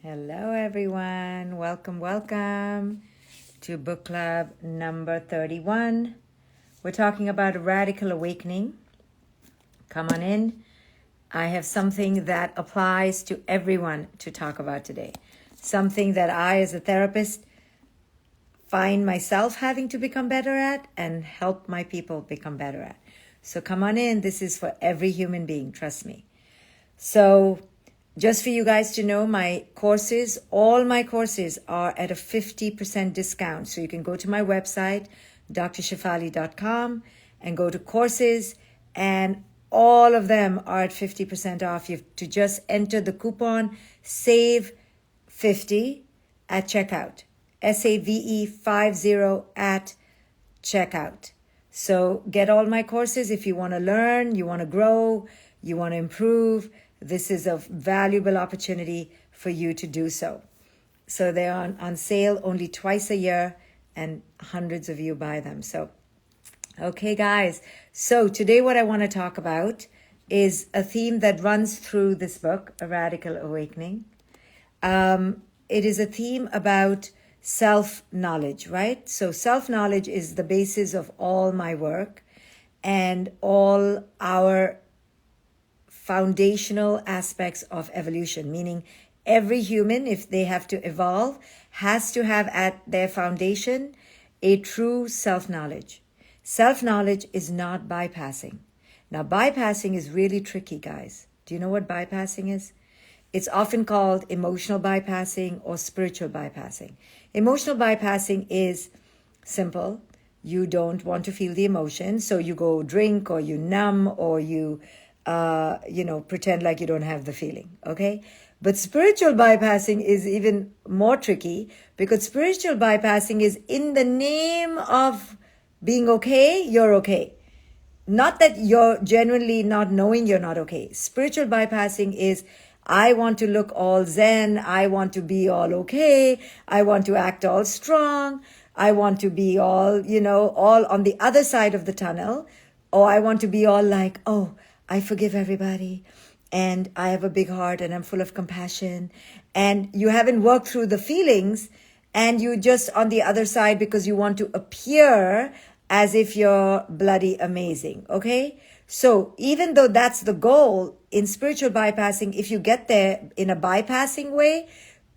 Hello, everyone. Welcome to book club number 31. We're talking about a radical awakening. Come on in. I have something that applies to everyone to talk about today. Something that I, as a therapist, find myself having to become better at and help my people become better at. So come on in. This is for every human being. Trust me. So just for you guys to know, all my courses are at a 50% discount. So you can go to my website, drshefali.com, and go to courses, and all of them are at 50% off. You have to just enter the coupon SAVE50 at checkout. SAVE50 at checkout. So get all my courses if you want to learn, you want to grow, you want to improve. This is a valuable opportunity for you to do so. So they're on sale only twice a year, and hundreds of you buy them. So, okay, guys. So today what I want to talk about is a theme that runs through this book, A Radical Awakening. It is a theme about self-knowledge, right? So self-knowledge is the basis of all my work and all our foundational aspects of evolution, meaning every human, if they have to evolve, has to have at their foundation a true self-knowledge. Self-knowledge is not bypassing. Now, bypassing is really tricky, guys. Do you know what bypassing is? It's often called emotional bypassing or spiritual bypassing. Emotional bypassing is simple. You don't want to feel the emotion, so you go drink or you numb or you pretend like you don't have the feeling, okay? But spiritual bypassing is even more tricky, because spiritual bypassing is in the name of being okay, you're okay. Not that you're genuinely not knowing you're not okay. Spiritual bypassing is, I want to look all zen, I want to be all okay, I want to act all strong, I want to be all, all on the other side of the tunnel, or I want to be all like, oh, I forgive everybody, and I have a big heart, and I'm full of compassion. And you haven't worked through the feelings, and you just on the other side because you want to appear as if you're bloody amazing, okay? So even though that's the goal in spiritual bypassing, if you get there in a bypassing way,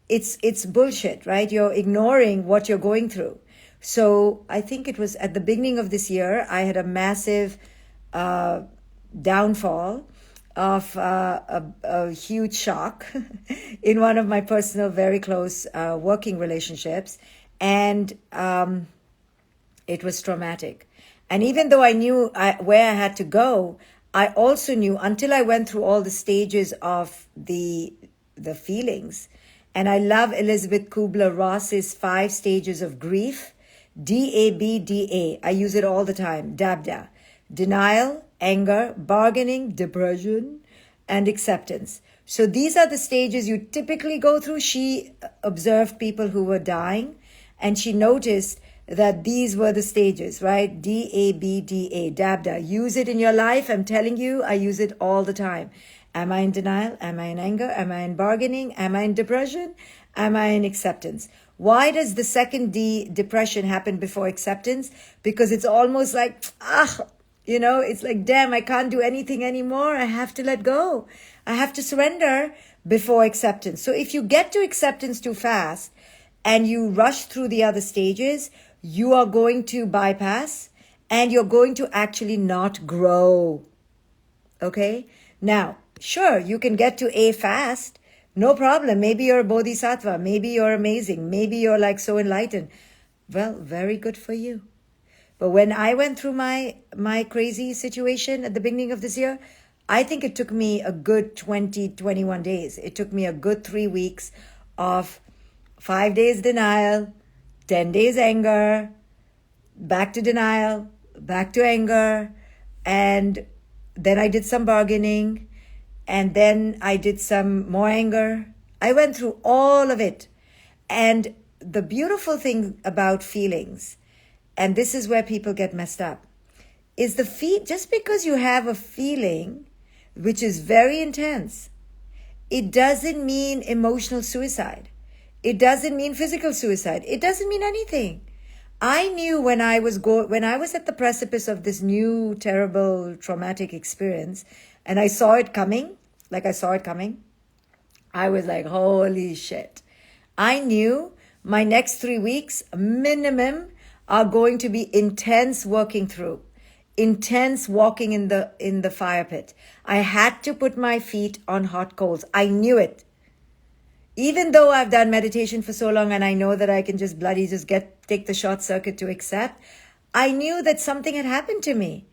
it's bullshit, right? You're ignoring what you're going through. So I think it was at the beginning of this year, I had a massive downfall of a huge shock in one of my personal, very close working relationships. And it was traumatic. And even though I knew where I had to go, I also knew, until I went through all the stages of the feelings. And I love Elizabeth Kubler-Ross's 5 stages of grief, DABDA. I use it all the time, DABDA. Denial, anger, bargaining, depression, and acceptance. So these are the stages you typically go through. She observed people who were dying, and she noticed that these were the stages, right? DABDA, DABDA. Use it in your life. I'm telling you, I use it all the time. Am I in denial? Am I in anger? Am I in bargaining? Am I in depression? Am I in acceptance? Why does the second D, depression, happen before acceptance? Because it's almost like, it's like, damn, I can't do anything anymore. I have to let go. I have to surrender before acceptance. So if you get to acceptance too fast and you rush through the other stages, you are going to bypass and you're going to actually not grow. Okay? Now, sure, you can get to A fast. No problem. Maybe you're a bodhisattva. Maybe you're amazing. Maybe you're like so enlightened. Well, very good for you. But when I went through my crazy situation at the beginning of this year, I think it took me a good 21 days. It took me a good 3 weeks of 5 days denial, 10 days anger, back to denial, back to anger, and then I did some bargaining, and then I did some more anger. I went through all of it. And the beautiful thing about feelings, and this is where people get messed up, is just because you have a feeling which is very intense, It doesn't mean emotional suicide. It doesn't mean physical suicide. It doesn't mean anything. I knew when I was at the precipice of this new terrible traumatic experience, and I saw it coming, I was like, holy shit. I knew my next 3 weeks minimum are going to be intense working through, intense walking in the fire pit. I had to put my feet on hot coals. I knew it. Even though I've done meditation for so long and I know that I can just take the short circuit to accept, I knew that something had happened to me.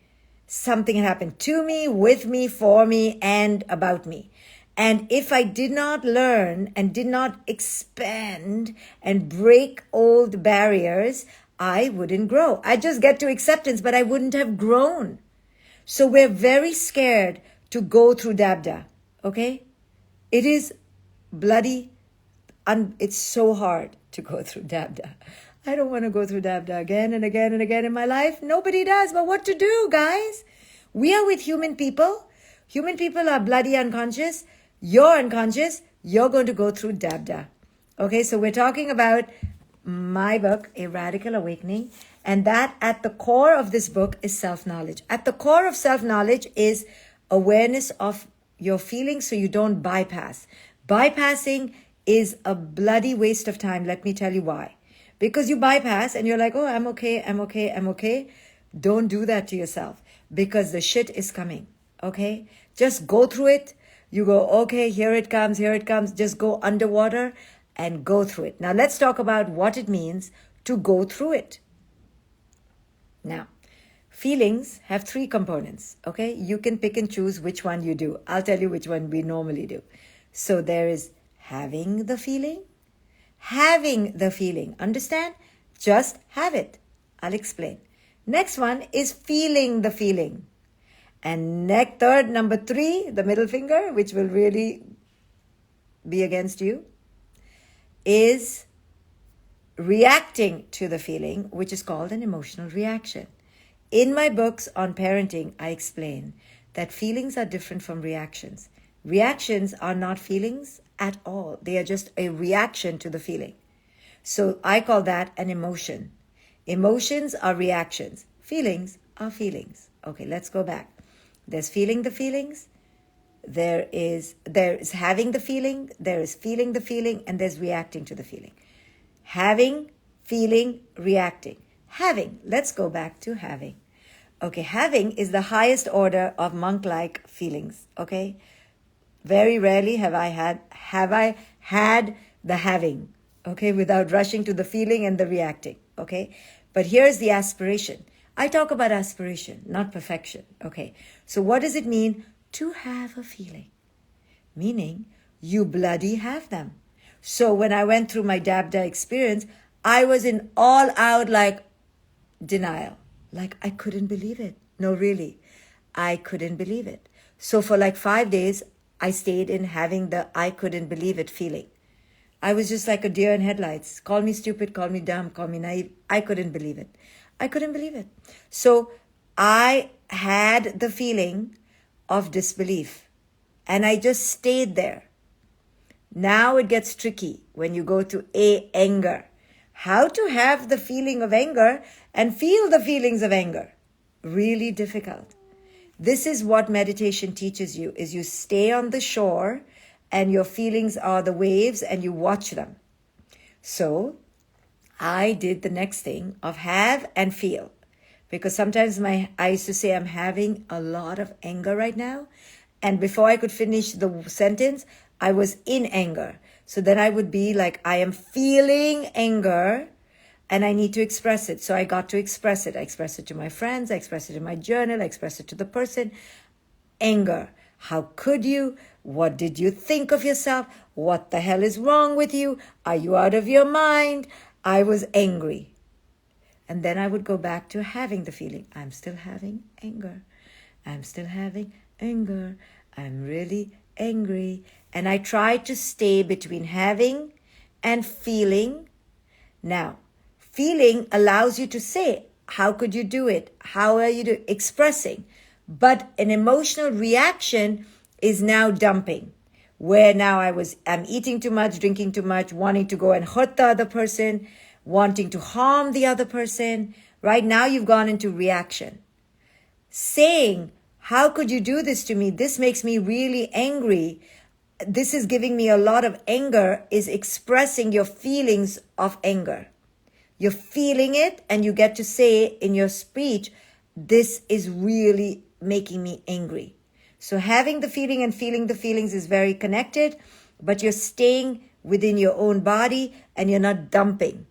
Something had happened to me, with me, for me, and about me. And if I did not learn and did not expand and break old barriers, I wouldn't grow. I'd just get to acceptance, but I wouldn't have grown. So we're very scared to go through Dabda, okay? It is bloody, it's so hard to go through Dabda. I don't want to go through Dabda again and again and again in my life. Nobody does, but what to do, guys? We are with human people. Human people are bloody unconscious. You're unconscious. You're going to go through Dabda. Okay, so we're talking about my book, A Radical Awakening, and that at the core of this book is self-knowledge. At the core of self-knowledge is awareness of your feelings so you don't bypass. Bypassing is a bloody waste of time. Let me tell you why. Because you bypass and you're like, oh, I'm okay. Don't do that to yourself because the shit is coming, okay? Just go through it. You go, okay, here it comes. Just go underwater and go through it. Now, let's talk about what it means to go through it. Now, feelings have 3 components, okay? You can pick and choose which one you do. I'll tell you which one we normally do. So there is having the feeling. Understand? Just have it. I'll explain. Next one is feeling the feeling. And number 3, the middle finger, which will really be against you, is reacting to the feeling, which is called an emotional reaction. In my books on parenting, I explain that feelings are different from reactions. Reactions are not feelings at all. They are just a reaction to the feeling. So I call that an emotion. Emotions are reactions. Feelings are feelings. Okay, let's go back. There's feeling the feelings. There is having the feeling. There is feeling the feeling. And there's reacting to the feeling. Having, feeling, reacting. Having. Let's go back to having. Okay, having is the highest order of monk-like feelings. Okay? Very rarely have I had the having, okay, without rushing to the feeling and the reacting, okay? But here's the aspiration. I talk about aspiration, not perfection, okay? So what does it mean to have a feeling? Meaning you bloody have them. So when I went through my Dabda experience, I was in all out like denial. Like I couldn't believe it. No, really. I couldn't believe it. So for like 5 days, I stayed in having the I couldn't believe it feeling. I was just like a deer in headlights. Call me stupid, call me dumb, call me naive. I couldn't believe it. So I had the feeling of disbelief and I just stayed there. Now it gets tricky when you go to anger. How to have the feeling of anger and feel the feelings of anger. Really difficult. This is what meditation teaches you, is you stay on the shore and your feelings are the waves and you watch them. So I did the next thing of have and feel. Because sometimes I used to say I'm having a lot of anger right now. And before I could finish the sentence, I was in anger. So then I would be like, I am feeling anger. And I need to express it. So I got to express it. I expressed it to my friends. I expressed it in my journal. I expressed it to the person. Anger. How could you? What did you think of yourself? What the hell is wrong with you? Are you out of your mind? I was angry. And then I would go back to having the feeling. I'm still having anger. I'm still having anger. I'm really angry. And I tried to stay between having and feeling. Now, feeling allows you to say, how could you do it? How are you expressing? But an emotional reaction is now dumping. where now I'm eating too much, drinking too much, wanting to go and hurt the other person, wanting to harm the other person. Right now you've gone into reaction. Saying, how could you do this to me? This makes me really angry. This is giving me a lot of anger, is expressing your feelings of anger. You're feeling it, and you get to say in your speech, this is really making me angry. So having the feeling and feeling the feelings is very connected, but you're staying within your own body and you're not dumping.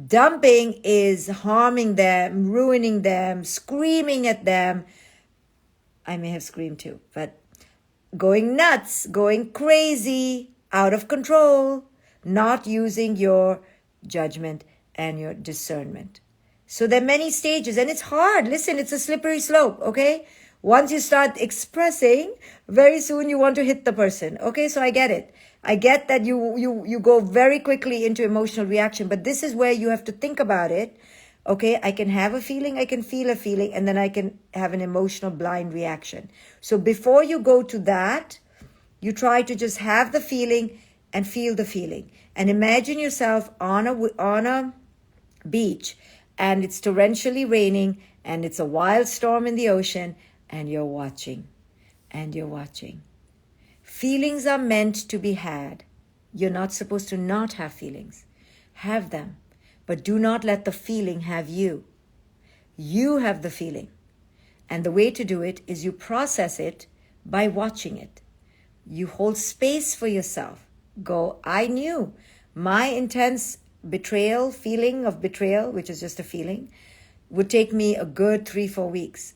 Dumping is harming them, ruining them, screaming at them. I may have screamed too, but going nuts, going crazy, out of control, not using your judgment and your discernment. So there are many stages, and it's hard. Listen, it's a slippery slope, okay? Once you start expressing, very soon you want to hit the person. Okay, so I get it. I get that you go very quickly into emotional reaction, but this is where you have to think about it. Okay, I can have a feeling, I can feel a feeling, and then I can have an emotional blind reaction. So before you go to that, you try to just have the feeling and feel the feeling. And imagine yourself on a beach, and it's torrentially raining, and it's a wild storm in the ocean, and you're watching, and you're watching. Feelings are meant to be had. You're not supposed to not have feelings. Have them, but do not let the feeling have you. You have the feeling. And the way to do it is you process it by watching it. You hold space for yourself. Go, I knew my intense feeling of betrayal, which is just a feeling, would take me a good 3-4 weeks.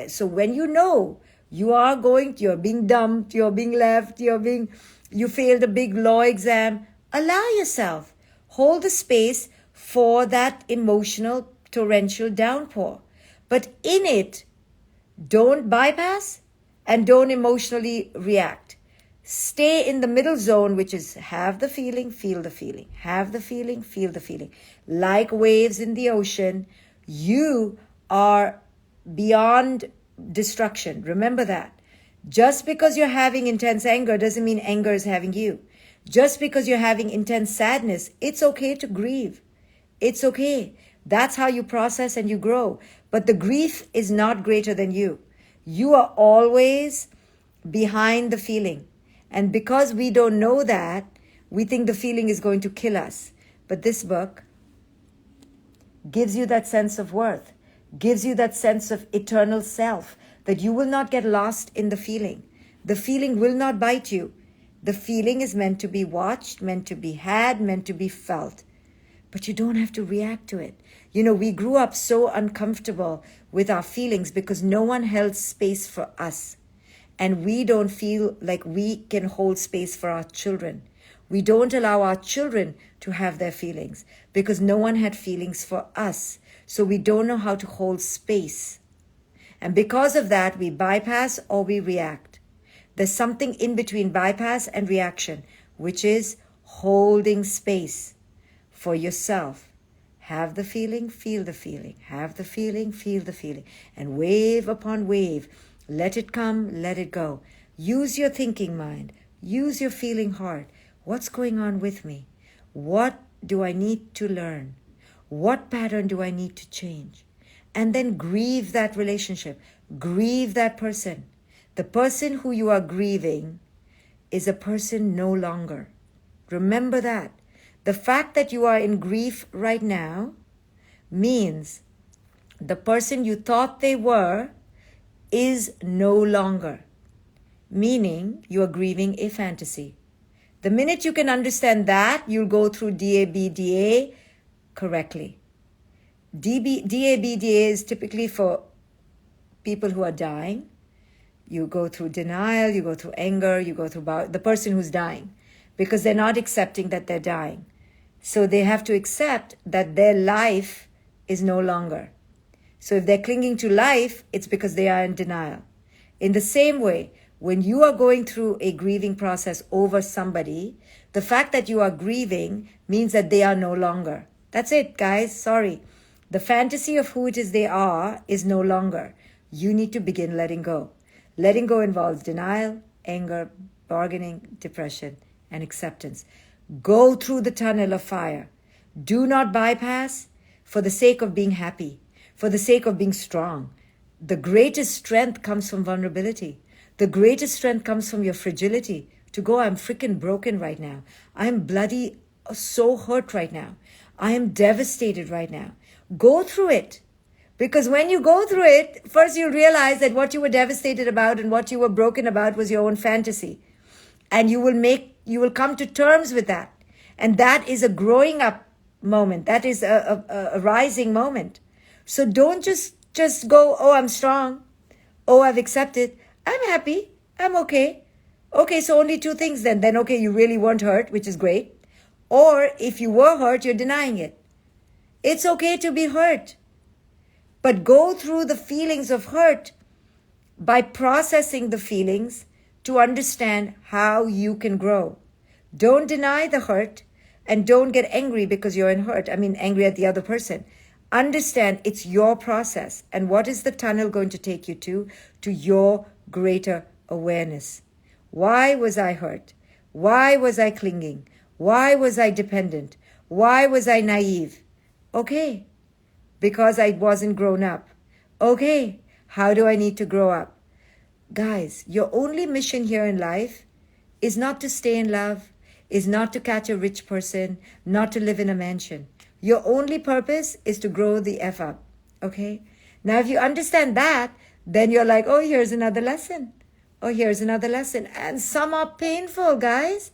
So when you know you're being dumped, you're being left, you failed a big law exam, allow yourself, hold the space for that emotional torrential downpour. But in it, don't bypass and don't emotionally react. Stay in the middle zone, which is have the feeling, feel the feeling. Have the feeling, feel the feeling. Like waves in the ocean, you are beyond destruction. Remember that. Just because you're having intense anger doesn't mean anger is having you. Just because you're having intense sadness, it's okay to grieve. It's okay. That's how you process and you grow. But the grief is not greater than you. You are always behind the feeling. And because we don't know that, we think the feeling is going to kill us. But this book gives you that sense of worth, gives you that sense of eternal self, that you will not get lost in the feeling. The feeling will not bite you. The feeling is meant to be watched, meant to be had, meant to be felt. But you don't have to react to it. We grew up so uncomfortable with our feelings because no one held space for us. And we don't feel like we can hold space for our children. We don't allow our children to have their feelings because no one had feelings for us. So we don't know how to hold space. And because of that, we bypass or we react. There's something in between bypass and reaction, which is holding space for yourself. Have the feeling, feel the feeling. Have the feeling, feel the feeling. And wave upon wave. Let it come, let it go. Use your thinking mind. Use your feeling heart. What's going on with me? What do I need to learn? What pattern do I need to change? And then grieve that relationship. Grieve that person. The person who you are grieving is a person no longer. Remember that. The fact that you are in grief right now means the person you thought they were is no longer. Meaning you are grieving a fantasy. The minute you can understand that, you'll go through DABDA correctly. DABDA is typically for people who are dying. You go through denial, you go through anger, you go through the person who's dying because they're not accepting that they're dying. So they have to accept that their life is no longer. So if they're clinging to life, it's because they are in denial. In the same way, when you are going through a grieving process over somebody, the fact that you are grieving means that they are no longer. That's it, guys. Sorry. The fantasy of who it is they are is no longer. You need to begin letting go. Letting go involves denial, anger, bargaining, depression, and acceptance. Go through the tunnel of fire. Do not bypass for the sake of being happy, for the sake of being strong. The greatest strength comes from vulnerability. The greatest strength comes from your fragility. To go, I'm freaking broken right now. I'm bloody, so hurt right now. I am devastated right now. Go through it. Because when you go through it, first you realize that what you were devastated about and what you were broken about was your own fantasy. And you will come to terms with that. And that is a growing up moment. That is a rising moment. So don't just go, oh, I'm strong. Oh, I've accepted. I'm happy. I'm okay. Okay, so only two things then. Then, okay, you really weren't hurt, which is great. Or if you were hurt, you're denying it. It's okay to be hurt. But go through the feelings of hurt by processing the feelings to understand how you can grow. Don't deny the hurt and don't get angry because you're in hurt. I mean, angry at the other person. Understand it's your process. And what is the tunnel going to take you to? To your greater awareness. Why was I hurt? Why was I clinging? Why was I dependent? Why was I naive? Okay, because I wasn't grown up. Okay, how do I need to grow up? Guys, your only mission here in life is not to stay in love, is not to catch a rich person, not to live in a mansion. Your only purpose is to grow the F up. Okay? Now, if you understand that, then you're like, oh, here's another lesson. Oh, here's another lesson. And some are painful, guys.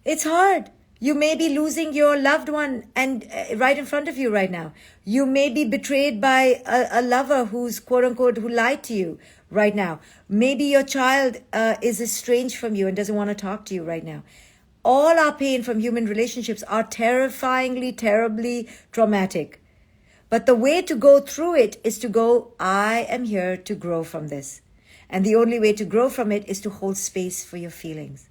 It's hard. You may be losing your loved one and right in front of you right now. You may be betrayed by a lover who's quote unquote who lied to you right now. Maybe your child is estranged from you and doesn't want to talk to you right now. All our pain from human relationships are terrifyingly, terribly traumatic. But the way to go through it is to go, I am here to grow from this. And the only way to grow from it is to hold space for your feelings.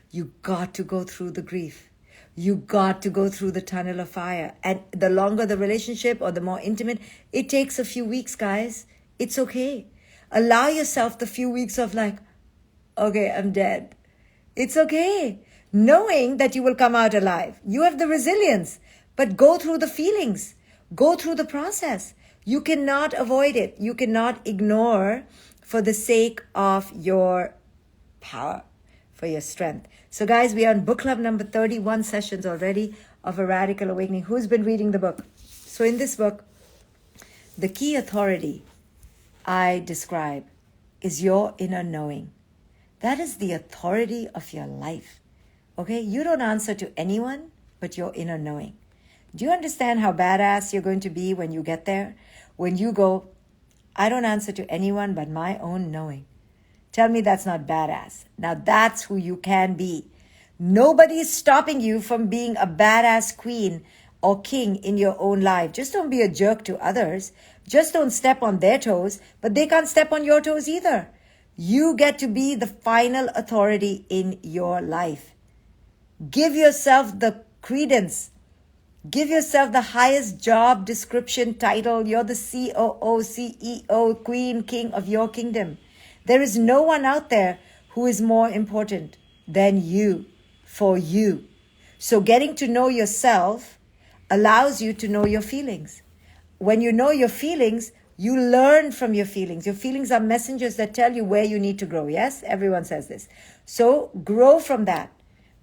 You got to go through the grief. You got to go through the tunnel of fire. And the longer the relationship or the more intimate, it takes a few weeks, guys. It's okay. Allow yourself the few weeks of like, okay, I'm dead. It's okay. Knowing that you will come out alive. You have the resilience, but go through the feelings. Go through the process. You cannot avoid it. You cannot ignore for the sake of your power, for your strength. So guys, we are on book club number 31 sessions already of A Radical Awakening. Who's been reading the book? So in this book, the key authority I describe is your inner knowing. That is the authority of your life. Okay? You don't answer to anyone but your inner knowing. Do you understand how badass you're going to be when you get there? When you go, I don't answer to anyone but my own knowing. Tell me that's not badass. Now that's who you can be. Nobody is stopping you from being a badass queen or king in your own life. Just don't be a jerk to others. Just don't step on their toes, but they can't step on your toes either. You get to be the final authority in your life. Give yourself the credence. Give yourself the highest job description title. You're the COO, CEO, queen, king of your kingdom. There is no one out there who is more important than you, for you. So getting to know yourself allows you to know your feelings. When you know your feelings, you learn from your feelings. Your feelings are messengers that tell you where you need to grow. Yes, everyone says this. So grow from that.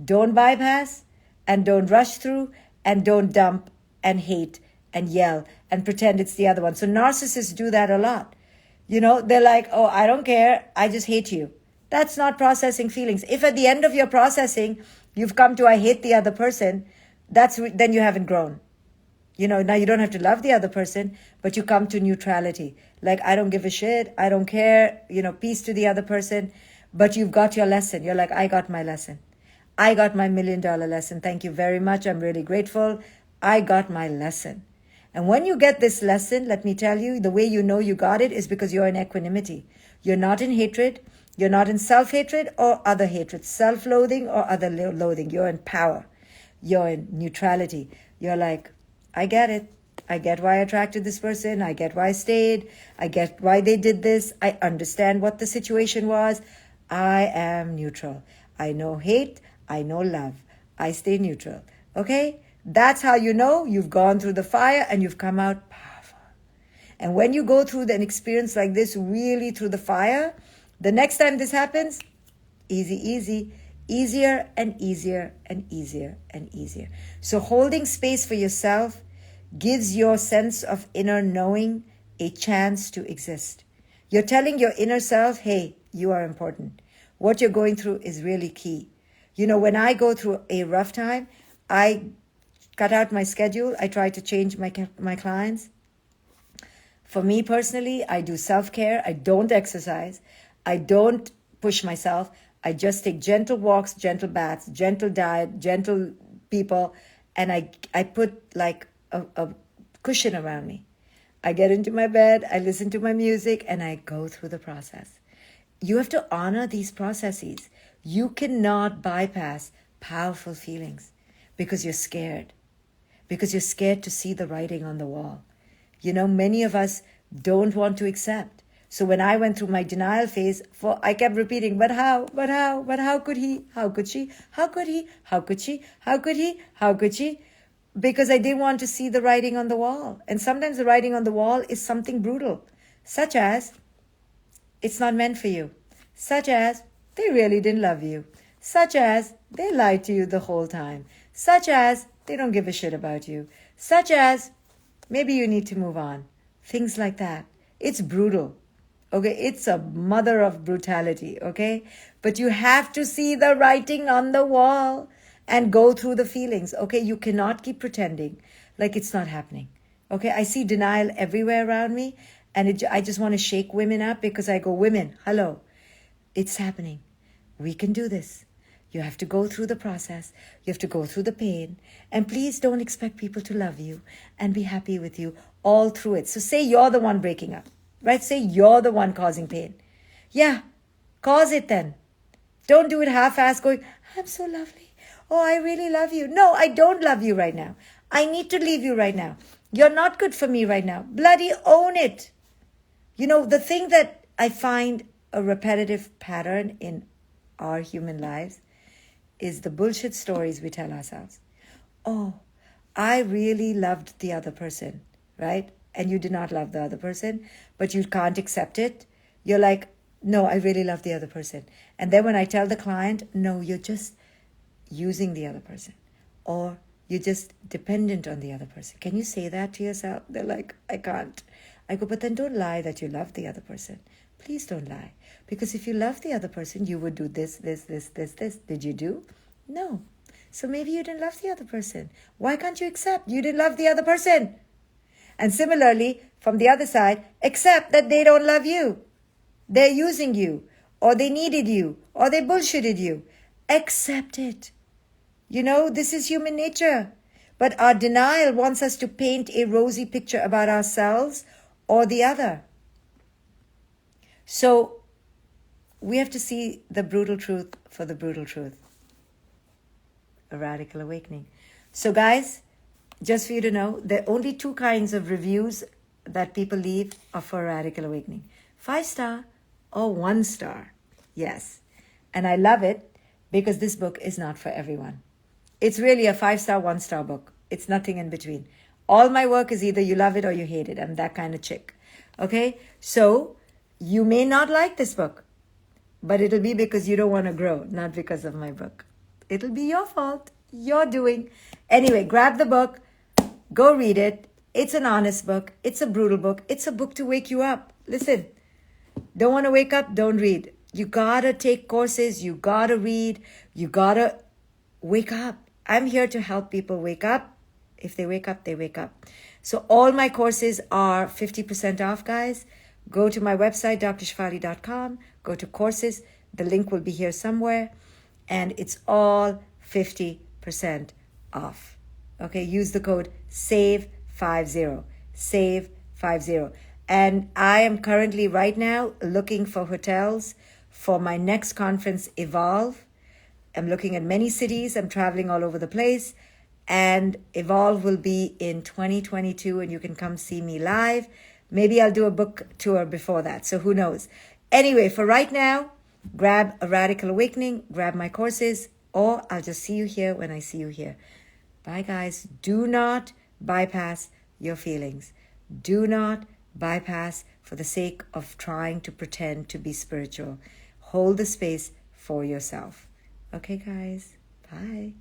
Don't bypass and don't rush through and don't dump and hate and yell and pretend it's the other one. So narcissists do that a lot. You know, they're like, oh, I don't care. I just hate you. That's not processing feelings. If at the end of your processing, you've come to, I hate the other person, then you haven't grown. You know, now you don't have to love the other person, but you come to neutrality. Like, I don't give a shit. I don't care. You know, peace to the other person. But you've got your lesson. You're like, I got my lesson. I got my $1 million lesson. Thank you very much. I'm really grateful. I got my lesson. And when you get this lesson, let me tell you, the way you know you got it is because you're in equanimity. You're not in hatred. You're not in self-hatred or other hatred, self-loathing or other loathing. You're in power. You're in neutrality. You're like, I get it. I get why I attracted this person. I get why I stayed. I get why they did this. I understand what the situation was. I am neutral. I know hate. I know love. I stay neutral. Okay? That's how you know you've gone through the fire and you've come out powerful. And when you go through an experience like this, really through the fire, the next time this happens, easy, easier and easier and easier and easier. So holding space for yourself gives your sense of inner knowing a chance to exist. You're telling your inner self, hey, you are important. What you're going through is really key. You know, when I go through a rough time, I cut out my schedule. I try to change my clients. For me personally, I do self-care. I don't exercise. I don't push myself. I just take gentle walks, gentle baths, gentle diet, gentle people, and I put like a cushion around me. I get into my bed, I listen to my music, and I go through the process. You have to honor these processes. You cannot bypass powerful feelings because you're scared. Because you're scared to see the writing on the wall. You know, many of us don't want to accept. So when I went through my denial phase, I kept repeating, but how could he, how could she, how could he, how could she, how could he, how could she? Because I didn't want to see the writing on the wall. And sometimes the writing on the wall is something brutal, such as, it's not meant for you, such as, they really didn't love you, such as, they lied to you the whole time, such as, they don't give a shit about you, such as, maybe you need to move on. Things like that. It's brutal. Okay, it's a mother of brutality, okay? But you have to see the writing on the wall and go through the feelings, okay? You cannot keep pretending like it's not happening, okay? I see denial everywhere around me, and I just want to shake women up because I go, women, hello, it's happening. We can do this. You have to go through the process. You have to go through the pain. And please don't expect people to love you and be happy with you all through it. So say you're the one breaking up, right? Say you're the one causing pain. Yeah, cause it then. Don't do it half-assed going, I'm so lovely. Oh, I really love you. No, I don't love you right now. I need to leave you right now. You're not good for me right now. Bloody own it. You know, the thing that I find a repetitive pattern in our human lives is the bullshit stories we tell ourselves. Oh, I really loved the other person, right? And you did not love the other person, but you can't accept it. You're like, no, I really love the other person. And then when I tell the client, no, you're just using the other person, or you're just dependent on the other person. Can you say that to yourself? They're like, I can't. I go, but then don't lie that you love the other person. Please don't lie. Because if you love the other person, you would do this. Did you do? No. So maybe you didn't love the other person. Why can't you accept you didn't love the other person? And similarly, from the other side, accept that they don't love you. They're using you, or they needed you, or they bullshitted you. Accept it. You know, this is human nature. But our denial wants us to paint a rosy picture about ourselves or the other. So we have to see the brutal truth for the brutal truth. A radical awakening. So guys, just for you to know, there are only two kinds of reviews that people leave are for radical awakening. 5-star or 1-star. Yes. And I love it because this book is not for everyone. It's really a 5-star, 1-star book. It's nothing in between. All my work is either you love it or you hate it. I'm that kind of chick. Okay? So you may not like this book, but it'll be because you don't want to grow, not because of my book. It'll be your fault. You're doing. Anyway, grab the book. Go read it. It's an honest book. It's a brutal book. It's a book to wake you up. Listen, don't want to wake up? Don't read. You gotta take courses. You gotta read. You gotta wake up. I'm here to help people wake up. If they wake up, they wake up. So all my courses are 50% off, guys. Go to my website, drshefali.com. Go to courses. The link will be here somewhere. And it's all 50% off. Okay, use the code SAVE50. SAVE50. And I am currently right now looking for hotels for my next conference, Evolve. I'm looking at many cities. I'm traveling all over the place. And Evolve will be in 2022, and you can come see me live. Maybe I'll do a book tour before that, so who knows. Anyway, for right now, grab a Radical Awakening, grab my courses, or I'll just see you here when I see you here. Bye, guys. Do not bypass your feelings. Do not bypass for the sake of trying to pretend to be spiritual. Hold the space for yourself. Okay, guys. Bye.